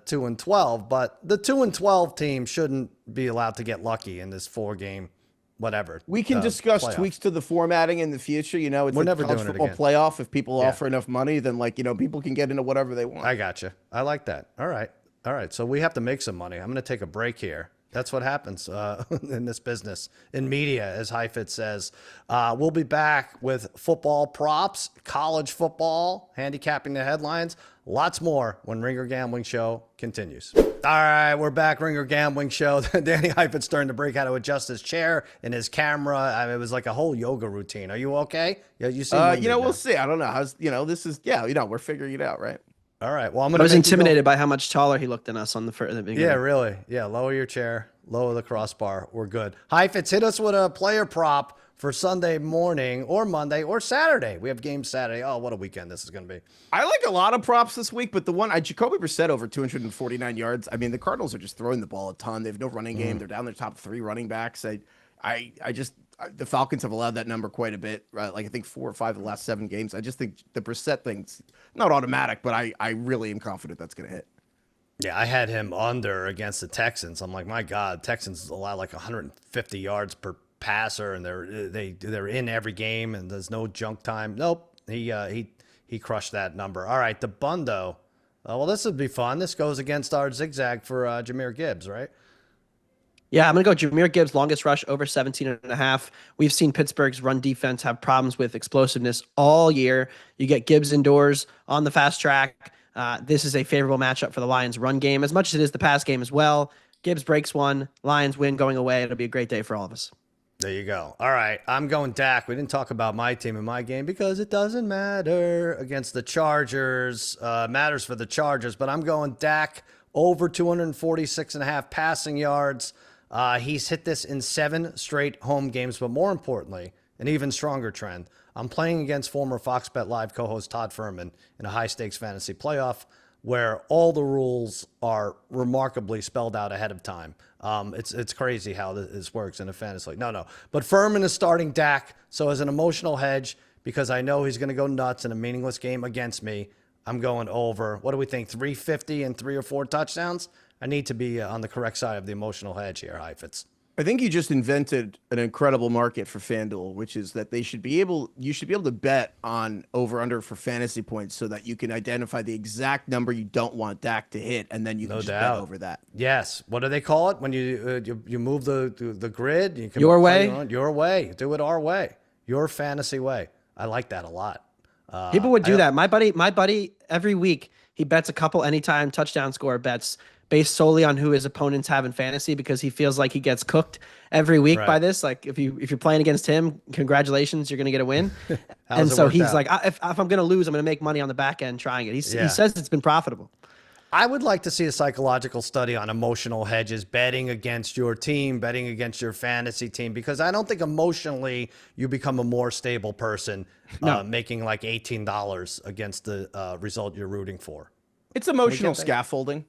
2-12, but the 2-12 team shouldn't be allowed to get lucky in this 4-game, whatever. We can discuss playoff. tweaks to the formatting in the future. You know, it's We're like never college doing it football again. playoff. If people Yeah. offer enough money, then people can get into whatever they want. I got you. I like that. All right. So we have to make some money. I'm going to take a break here. That's what happens in this business, in media, as Heifetz says. We'll be back with football props, college football, handicapping the headlines, lots more when Ringer Gambling Show continues. All right, we're back, Ringer Gambling Show. Danny Heifetz starting to break how to adjust his chair and his camera. I mean, it was like a whole yoga routine. Are you okay? Yeah, you seem winded we'll now. see. I don't know. This is, we're figuring it out, right? All right. Well, I'm I going was to intimidated by how much taller he looked than us on the beginning. Yeah, really. Yeah, lower your chair, lower the crossbar. We're good. Heifetz, hit us with a player prop for Sunday morning or Monday or Saturday. We have games Saturday. Oh, what a weekend this is going to be. I like a lot of props this week, but the one, Jacoby Brissett over 249 yards. I mean, the Cardinals are just throwing the ball a ton. They have no running game. They're down their top 3 running backs. the Falcons have allowed that number quite a bit, right? Like I think 4 or 5 of the last 7 games. I just think the Brissett thing's not automatic, but I really am confident that's going to hit. Yeah, I had him under against the Texans. I'm like, my God, Texans allow like 150 yards per passer, and they're in every game, and there's no junk time. Nope, he crushed that number. All right, Dabbundo. Well, this would be fun. This goes against our zigzag for Jahmyr Gibbs, right? Yeah, I'm going to go Jahmyr Gibbs, longest rush, over 17.5. We've seen Pittsburgh's run defense have problems with explosiveness all year. You get Gibbs indoors on the fast track. This is a favorable matchup for the Lions' run game, as much as it is the pass game as well. Gibbs breaks one. Lions win going away. It'll be a great day for all of us. There you go. All right, I'm going Dak. We didn't talk about my team in my game because it doesn't matter against the Chargers. Matters for the Chargers, but I'm going Dak over 246.5 passing yards. He's hit this in 7 straight home games, but more importantly, an even stronger trend. I'm playing against former Fox Bet Live co-host Todd Furman in a high-stakes fantasy playoff where all the rules are remarkably spelled out ahead of time. It's crazy how this works in a fantasy league. No. But Furman is starting Dak, so as an emotional hedge, because I know he's going to go nuts in a meaningless game against me, I'm going over. What do we think, 350 and 3 or 4 touchdowns? I need to be on the correct side of the emotional hedge here, Heifetz. I think you just invented an incredible market for FanDuel, which is that you should be able to bet on over/under for fantasy points so that you can identify the exact number you don't want Dak to hit, and then you can just bet over that. Yes. What do they call it when you move the grid? You can your way. Your way. Do it our way. Your fantasy way. I like that a lot. People would do that. My buddy, every week he bets a couple anytime touchdown score bets based solely on who his opponents have in fantasy because he feels like he gets cooked every week by this. Like if you're playing against him, congratulations, you're going to get a win. And so he's like, if I'm going to lose, I'm going to make money on the back end trying it. He says it's been profitable. I would like to see a psychological study on emotional hedges, betting against your team, betting against your fantasy team, because I don't think emotionally you become a more stable person making like $18 against the result you're rooting for. It's emotional scaffolding.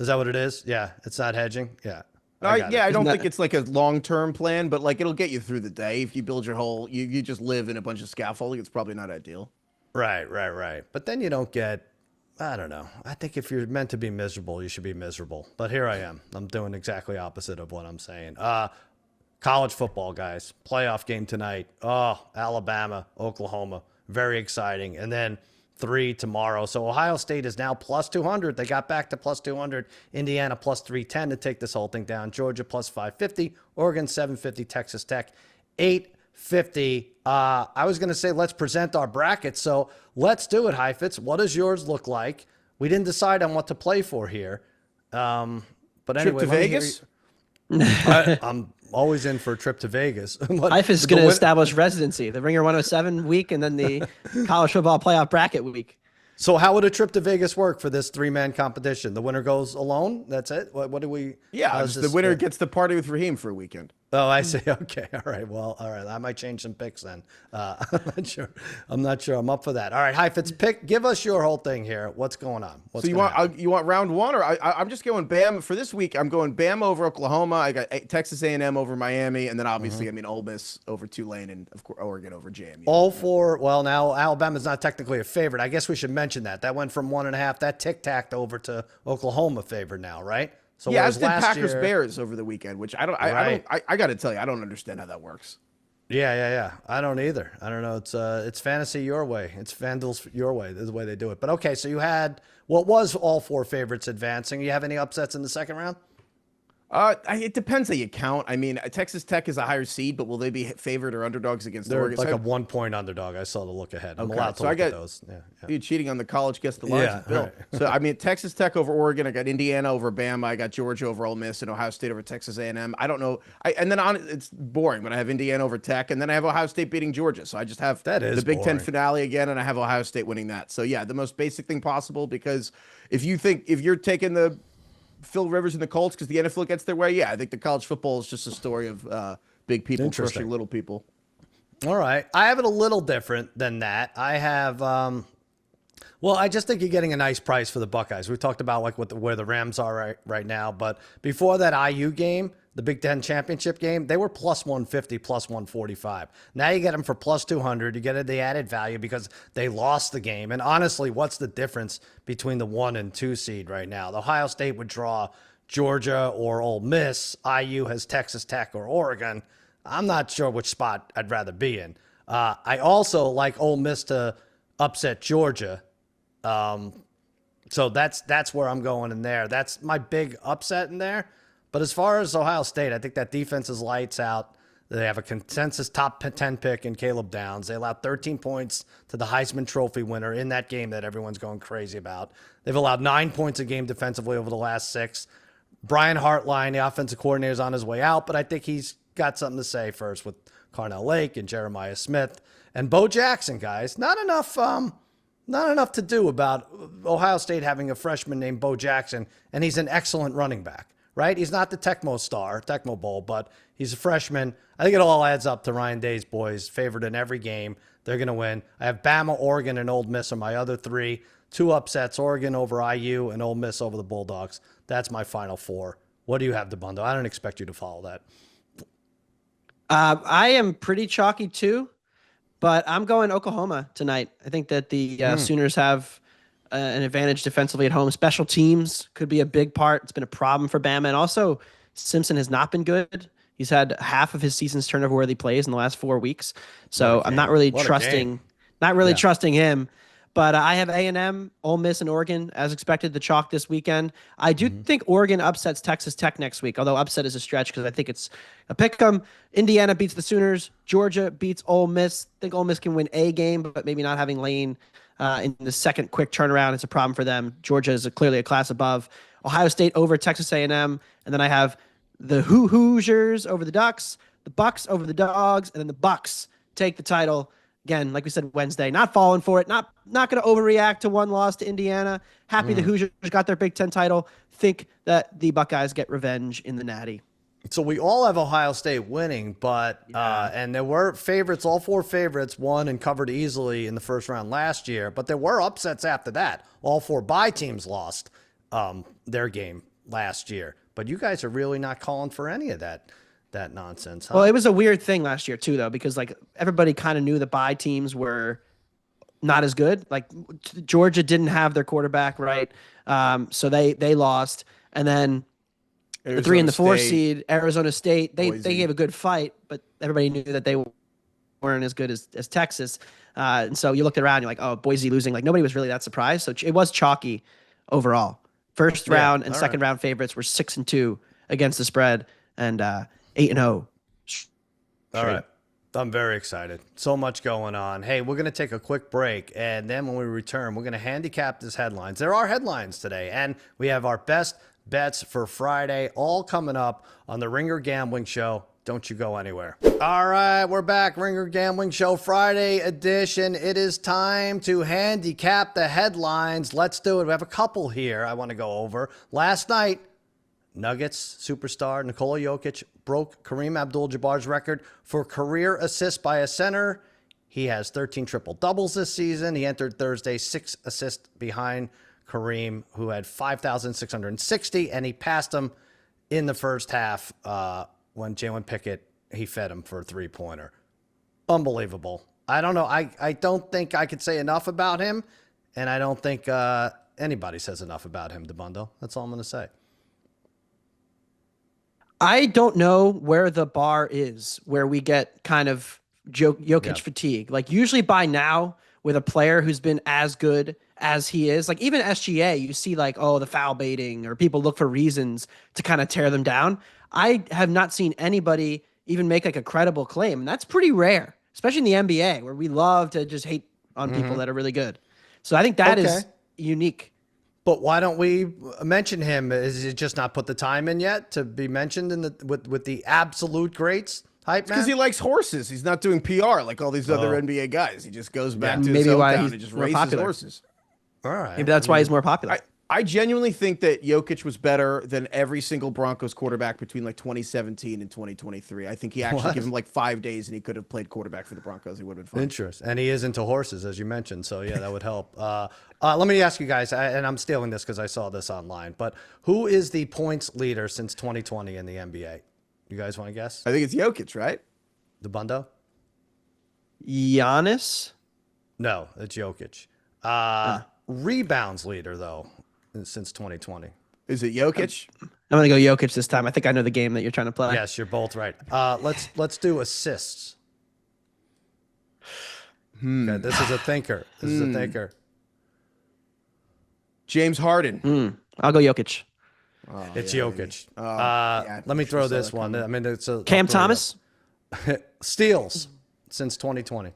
Is that what it is? Yeah, it's not hedging. Yeah. I don't think it's like a long-term plan, but like it'll get you through the day. If you build your whole, you just live in a bunch of scaffolding, it's probably not ideal. Right. But then you don't get, I don't know. I think if you're meant to be miserable, you should be miserable. But here I am. I'm doing exactly opposite of what I'm saying. College football, guys. Playoff game tonight. Oh, Alabama, Oklahoma. Very exciting. And then 3 tomorrow. So Ohio State is now plus 200. They got back to plus 200. Indiana plus 310 to take this whole thing down. Georgia plus 550. Oregon 750. Texas Tech 850. I was going to say let's present our brackets. So let's do it, Heifetz. What does yours look like? We didn't decide on what to play for here. But anyway, trip to Vegas? I'm always in for a trip to Vegas. Life is going to establish residency, the Ringer 107 week, and then the college football playoff bracket week. So how would a trip to Vegas work for this 3-man competition? The winner goes alone? That's it? What do we... Yeah, the winner gets to party with Raheem for a weekend. Oh, I see. Okay. All right. Well, all right. I might change some picks then. I'm not sure. I'm up for that. All right, Heifetz, give us your whole thing here. What's going on? You want round one, or I'm just going Bam for this week? I'm going Bam over Oklahoma. I got Texas A&M over Miami, and then obviously, Ole Miss over Tulane, and of course Oregon over JMU. All four. Well, now Alabama's not technically a favorite. I guess we should mention that. That went from 1.5. That tic-tacked over to Oklahoma favorite now, right? So yeah, as did Packers Bears over the weekend, which I got to tell you, I don't understand how that works. Yeah. I don't either. I don't know. It's fantasy your way. It's FanDuel's your way. This is the way they do it. But okay, so you had what was all 4 favorites advancing. You have any upsets in the second round? It depends how you count. I mean, Texas Tech is a higher seed, but will they be favored or underdogs against Oregon? They're like a 1-point underdog. I saw the look ahead. I'm allowed to look at those. Yeah. Dude, cheating on the college guess the lines. Bill. Right. So I mean, Texas Tech over Oregon. I got Indiana over Bama. I got Georgia over Ole Miss, and Ohio State over Texas A&M. I don't know. It's boring, but I have Indiana over Tech, and then I have Ohio State beating Georgia. So I just have the Big Ten finale again, and I have Ohio State winning that. So yeah, the most basic thing possible, because if you're taking the Phil Rivers and the Colts because the NFL gets their way, I think the college football is just a story of big people crushing little people. All right. I have it a little different than that. I have, Well, I just think you're getting a nice price for the Buckeyes. We talked about like where the Rams are right now, but before that IU game, the Big Ten championship game, they were plus 150, plus 145. Now you get them for plus 200. You get the added value because they lost the game. And honestly, what's the difference between the 1 and 2 seed right now? The Ohio State would draw Georgia or Ole Miss. IU has Texas Tech or Oregon. I'm not sure which spot I'd rather be in. I also like Ole Miss to upset Georgia. So that's where I'm going in there. That's my big upset in there. But as far as Ohio State, I think that defense is lights out. They have a consensus top 10 pick in Caleb Downs. They allowed 13 points to the Heisman Trophy winner in that game that everyone's going crazy about. They've allowed 9 points a game defensively over the last 6. Brian Hartline, the offensive coordinator, is on his way out, but I think he's got something to say first with Carnell Lake and Jeremiah Smith and Bo Jackson, guys. Not enough to do about Ohio State having a freshman named Bo Jackson, and he's an excellent running back. Right? He's not the Tecmo Bowl, but he's a freshman. I think it all adds up to Ryan Day's boys, favored in every game. They're going to win. I have Bama, Oregon, and Ole Miss are my other 3. 2 upsets, Oregon over IU and Ole Miss over the Bulldogs. That's my final 4. What do you have, Dabbundo? I don't expect you to follow that. I am pretty chalky too, but I'm going Oklahoma tonight. I think that the Sooners have an advantage defensively at home. Special teams could be a big part. It's been a problem for Bama. And also, Simpson has not been good. He's had half of his season's turnover-worthy plays in the last 4 weeks. So I'm not really trusting him. But I have A&M, Ole Miss, and Oregon, as expected, the chalk this weekend. I do think Oregon upsets Texas Tech next week, although upset is a stretch because I think it's a pick 'em. Indiana beats the Sooners. Georgia beats Ole Miss. I think Ole Miss can win a game, but maybe not having Lane in the second quick turnaround is a problem for them. Georgia is clearly a class above. Ohio State over Texas A&M. And then I have the Hoosiers over the Ducks, the Bucks over the Dogs, and then the Bucks take the title. Again, like we said Wednesday, not falling for it, not going to overreact to one loss to Indiana. Happy the Hoosiers got their Big Ten title. Think that the Buckeyes get revenge in the Natty. So we all have Ohio State winning, but and there were favorites, all 4 favorites won and covered easily in the first round last year, but there were upsets after that. All 4 bye teams lost their game last year, but you guys are really not calling for any of that nonsense, huh? Well, it was a weird thing last year too, though, because like everybody kind of knew the bye teams were not as good. Like Georgia didn't have their quarterback, right? So they lost, and then the 3 and the 4 seed, Arizona State, they gave a good fight, but everybody knew that they weren't as good as Texas. And so you looked around, you're like, oh, Boise losing. Like nobody was really that surprised. So it was chalky overall. First round and second round favorites were 6-2 against the spread and 8-0. All right. I'm very excited. So much going on. Hey, we're going to take a quick break, and then when we return, we're going to handicap these headlines. There are headlines today, and we have our best bets for Friday, all coming up on the Ringer Gambling Show. Don't you go anywhere. All right, we're back. Ringer Gambling Show Friday edition. It is time to handicap the headlines. Let's do it. We have a couple here I want to go over. Last night, Nuggets superstar Nikola Jokic broke Kareem Abdul-Jabbar's record for career assists by a center. He has 13 triple-doubles this season. He entered Thursday 6 assists behind Kareem, who had 5,660, and he passed him in the first half when Jalen Pickett, he fed him for a 3-pointer. Unbelievable. I don't know. I don't think I could say enough about him, and I don't think anybody says enough about him, Dabbundo. That's all I'm going to say. I don't know where the bar is where we get kind of Jokic fatigue. Like usually by now with a player who's been as good as he is, like even SGA, you see like, oh, the foul baiting or people look for reasons to kind of tear them down. I have not seen anybody even make like a credible claim. And that's pretty rare, especially in the NBA where we love to just hate on people that are really good. So I think that is unique. But why don't we mention him? Is it just not put the time in yet to be mentioned in with the absolute greats? Hype man? Because he likes horses. He's not doing PR like all these other NBA guys. He just goes back to his maybe why hometown he's and just more races popular. horses. All right. Maybe that's why he's more popular. I genuinely think that Jokic was better than every single Broncos quarterback between like 2017 and 2023. I think he actually gave him like 5 days and he could have played quarterback for the Broncos. He would have been fine. Interest. And he is into horses, as you mentioned. So, yeah, that would help. Let me ask you guys, and I'm stealing this because I saw this online, but who is the points leader since 2020 in the NBA? You guys want to guess? I think it's Jokic, right? Dabbundo? Giannis. No, it's Jokic. Rebounds leader, though, since 2020. Is it Jokic? I'm gonna go Jokic this time. I think I know the game that you're trying to play. Yes, you're both right. Let's do assists. Okay, this is a thinker. James Harden. I'll go Jokic. It's Jokic. yeah, let me sure throw saw this that one. coming. I mean, it's a Cam Thomas. steals since 2020.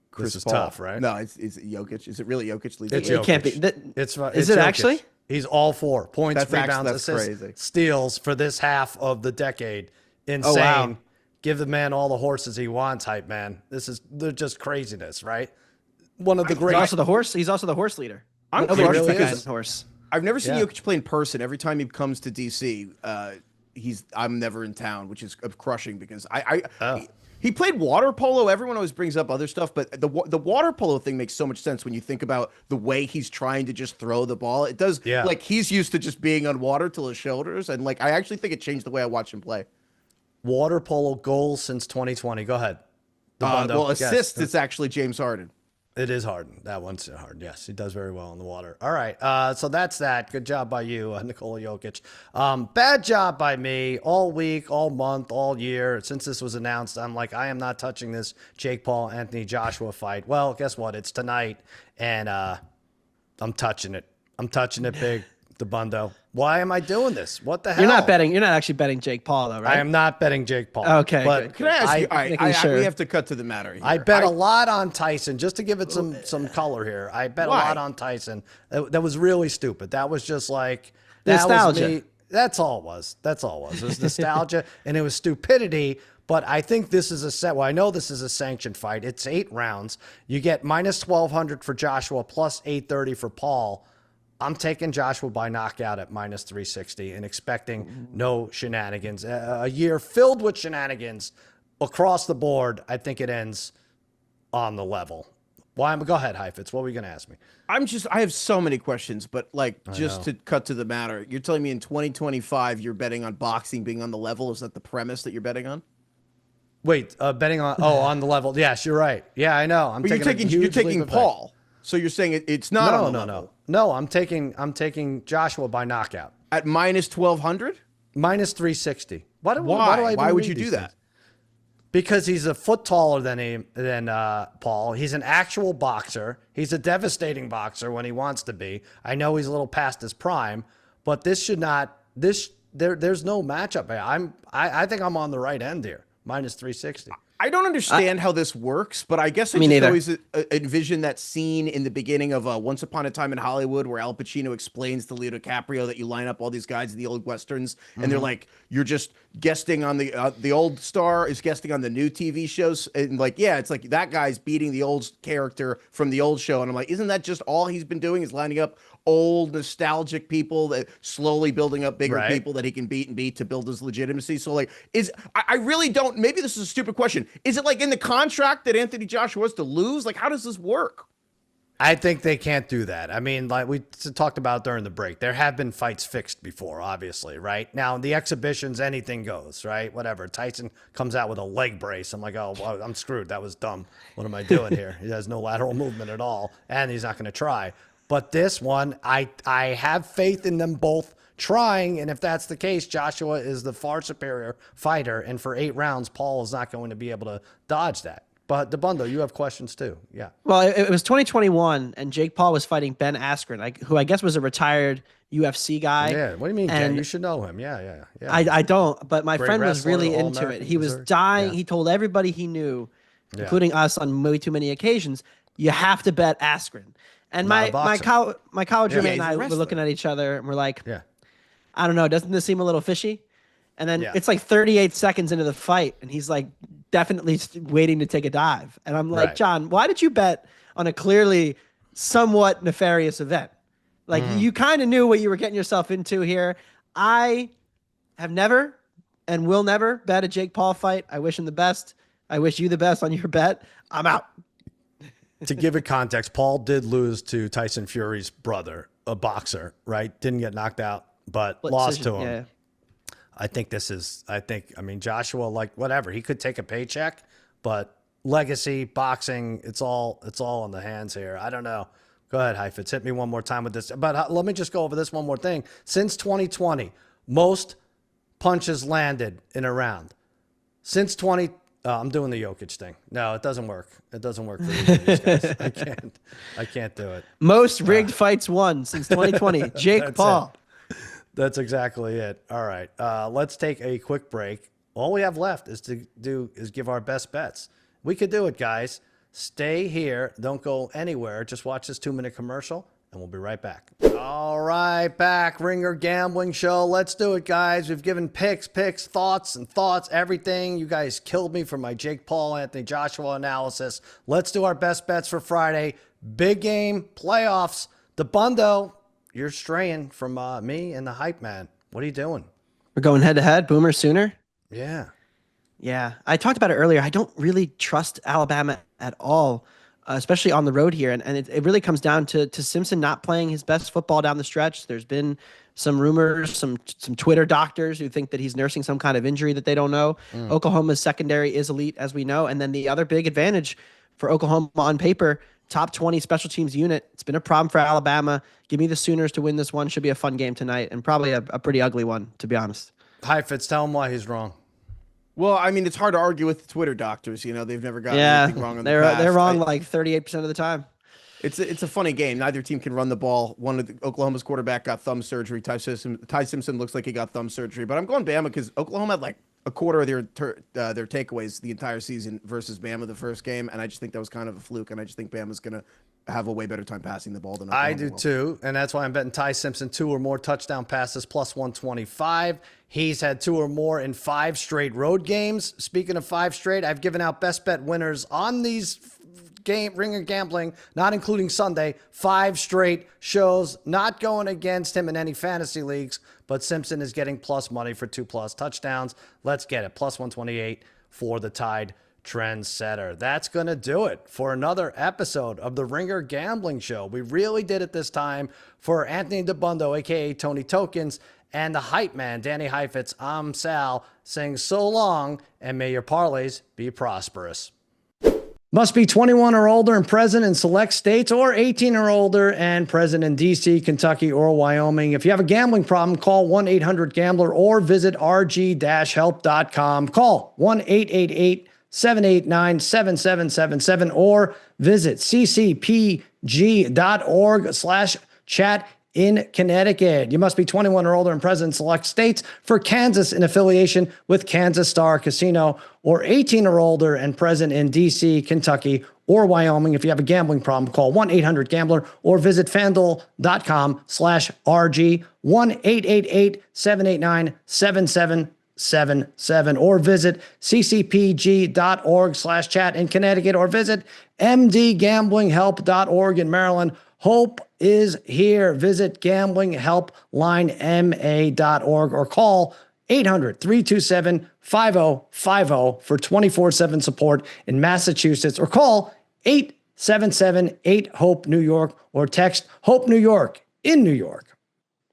Chris This is Paul. tough, right? No, it's Jokic. Is it really Jokic? Leading It's the league? It can't be. It's Is it Jokic. actually? He's all four points, That's rebounds, assists, crazy. steals for this half of the decade. Insane. wow. Give the man all the horses he wants, hype man. They're just craziness, right? One of the He's great. also the horse. He's also the horse leader. I'm Nobody crushed really because is horse. I've never seen Yeah. Jokic play in person. Every time he comes to DC, I'm never in town, which is crushing because he played water polo. Everyone always brings up other stuff, but the water polo thing makes so much sense when you think about the way he's trying to just throw the ball. It does. Yeah. Like he's used to just being on water till his shoulders, and like I actually think it changed the way I watch him play. Water polo goals since 2020. Go ahead. Dabbundo, Well, guess. assists, it's actually James Harden. It is Harden. That one's hard. Yes, he does very well in the water. All right. So that's that. Good job by you, Nikola Jokic. Bad job by me all week, all month, all year. Since this was announced, I'm like, I am not touching this Jake Paul, Anthony Joshua fight. Well, guess what? It's tonight, and I'm touching it. I'm touching it big, Dabbundo. Why am I doing this? What the hell? You're not betting. You're not actually betting Jake Paul, though, right? I am not betting Jake Paul. Okay, But good. Can I ask you? All right, making sure. we have to cut to the matter here. I bet a lot on Tyson, just to give it some color here. I bet Why? a lot on Tyson. That was really stupid. That was just like that Nostalgia. was me. That's all it was. That's all it was. It was nostalgia and it was stupidity. But I think this is a set. Well, I know this is a sanctioned fight. It's 8 rounds. You get minus 1,200 for Joshua, plus 830 for Paul. I'm taking Joshua by knockout at minus 360 and expecting no shenanigans. A year filled with shenanigans across the board. I think it ends on the level. Go ahead, Heifetz. What were you going to ask me? I have so many questions, but like just to cut to the matter, you're telling me in 2025 you're betting on boxing being on the level? Is that the premise that you're betting on? Wait, betting on the level. Yes, you're right. Yeah, I know. But you're taking Paul. So you're saying it's not on the level. No, I'm taking Joshua by knockout. At minus 1,200? Minus 360. Why do I Why even would read you do these that? things? Because he's a foot taller than Paul. He's an actual boxer. He's a devastating boxer when he wants to be. I know he's a little past his prime, but there's no matchup here. I think I'm on the right end here. Minus 360. I don't understand how this works, but I guess I Me just neither. always envision that scene in the beginning of Once Upon a Time in Hollywood where Al Pacino explains to Leo DiCaprio that you line up all these guys in the old westerns, and they're like, you're just guesting on the old star is guesting on the new TV shows, and like, yeah, it's like that guy's beating the old character from the old show, and I'm like, isn't that just all he's been doing is lining up old nostalgic people that slowly building up bigger people that he can beat to build his legitimacy? So like, I really don't, maybe this is a stupid question. Is it like in the contract that Anthony Joshua has to lose? Like, how does this work? I think they can't do that. I mean, like we talked about during the break, there have been fights fixed before, obviously, right? Now, in the exhibitions, anything goes, right? Whatever. Tyson comes out with a leg brace. I'm like, oh, well, I'm screwed. That was dumb. What am I doing here? He has no lateral movement at all, and he's not going to try. But this one, I have faith in them both trying, and if that's the case, Joshua is the far superior fighter, and for 8 rounds, Paul is not going to be able to dodge that. But Dabbundo, you have questions too. Yeah. Well, it was 2021, and Jake Paul was fighting Ben Askren, who I guess was a retired UFC guy. Yeah. What do you mean, Ken? And You should know him. Yeah. I don't, but my Great friend was wrestler, really into All-American it. He was deserved. dying. Yeah. He told everybody he knew, including us on way too many occasions, you have to bet Askren. And Not a my boxer. college roommate he's and a I were wrestler. looking at each other, and we're like, Yeah. I don't know, doesn't this seem a little fishy? And then Yeah. it's like 38 seconds into the fight, and he's like definitely waiting to take a dive. And I'm like, Right. John, why did you bet on a clearly somewhat nefarious event? Like you kind of knew what you were getting yourself into here. I have never and will never bet a Jake Paul fight. I wish him the best. I wish you the best on your bet. I'm out. To give it context, Paul did lose to Tyson Fury's brother, a boxer, right? Didn't get knocked out, but Split lost decision, to him. yeah. I mean, Joshua, like, whatever. He could take a paycheck, but legacy, boxing, it's all in the hands here. I don't know. Go ahead, Heifetz. Hit me one more time with this. But let me just go over this one more thing. Since 2020, most punches landed in a round. Since I'm doing the Jokic thing. No, it doesn't work. It doesn't work for either of these guys. I can't do it. Most rigged fights won since 2020. Jake That's Paul. That's exactly it. All right. Let's take a quick break. All we have left is give our best bets. We could do it, guys. Stay here. Don't go anywhere. Just watch this 2-minute commercial, and we'll be right back. All right, back. Ringer Gambling Show. Let's do it, guys. We've given picks, thoughts, everything. You guys killed me for my Jake Paul, Anthony Joshua analysis. Let's do our best bets for Friday. Big game, playoffs. Dabbundo, you're straying from me and the hype man. What are you doing? We're going head to head. Boomer Sooner. Yeah. Yeah, I talked about it earlier. I don't really trust Alabama at all, especially on the road here. And it really comes down to Simpson not playing his best football down the stretch. There's been some rumors, some Twitter doctors who think that he's nursing some kind of injury that they don't know. Oklahoma's secondary is elite, as we know. And then the other big advantage for Oklahoma on paper, top 20 special teams unit. It's been a problem for Alabama. Give me the Sooners to win this one. Should be a fun game tonight, and probably a pretty ugly one, to be honest. Heifetz, tell him why he's wrong. Well, I mean, it's hard to argue with the Twitter doctors. You know, they've never gotten anything wrong in the past. They're wrong like 38% of the time. It's a funny game. Neither team can run the ball. One of Oklahoma's quarterback got thumb surgery. Ty Simpson looks like he got thumb surgery. But I'm going Bama because Oklahoma had like a quarter of their takeaways the entire season versus Bama the first game, and I just think that was kind of a fluke. And I just think Bama's gonna have a way better time passing the ball than Oklahoma I do will. too, and that's why I'm betting Ty Simpson 2 or more touchdown passes plus 125. He's had 2 or more in 5 straight road games. Speaking of 5 straight, I've given out best bet winners on these Ringer Gambling, not including Sunday. 5 straight shows, not going against him in any fantasy leagues, but Simpson is getting plus money for 2+ touchdowns. Let's get it. Plus 128 for the Tide trendsetter. That's going to do it for another episode of the Ringer Gambling Show. We really did it this time. For Anthony Dabbundo, a.k.a. Tony Tokens, and the hype man, Danny Heifetz, I'm Sal, saying so long, and may your parlays be prosperous. Must be 21 or older and present in select states, or 18 or older and present in D.C., Kentucky, or Wyoming. If you have a gambling problem, call 1-800-GAMBLER or visit rg-help.com. Call 1-888-789-7777 or visit ccpg.org/chat in Connecticut. You must be 21 or older and present in select states. For Kansas, in affiliation with Kansas Star Casino, or 18 or older and present in D.C., Kentucky, or Wyoming. If you have a gambling problem, call 1-800-GAMBLER or visit fanduel.com/RG, 1-888-789-7777 or visit ccpg.org/chat in Connecticut, or visit mdgamblinghelp.org in Maryland. Hope is here. Visit gamblinghelplinema.org or call 800-327-5050 for 24/7 support in Massachusetts, or call 877-8-HOPE-NEW YORK or text HOPE New York in New York.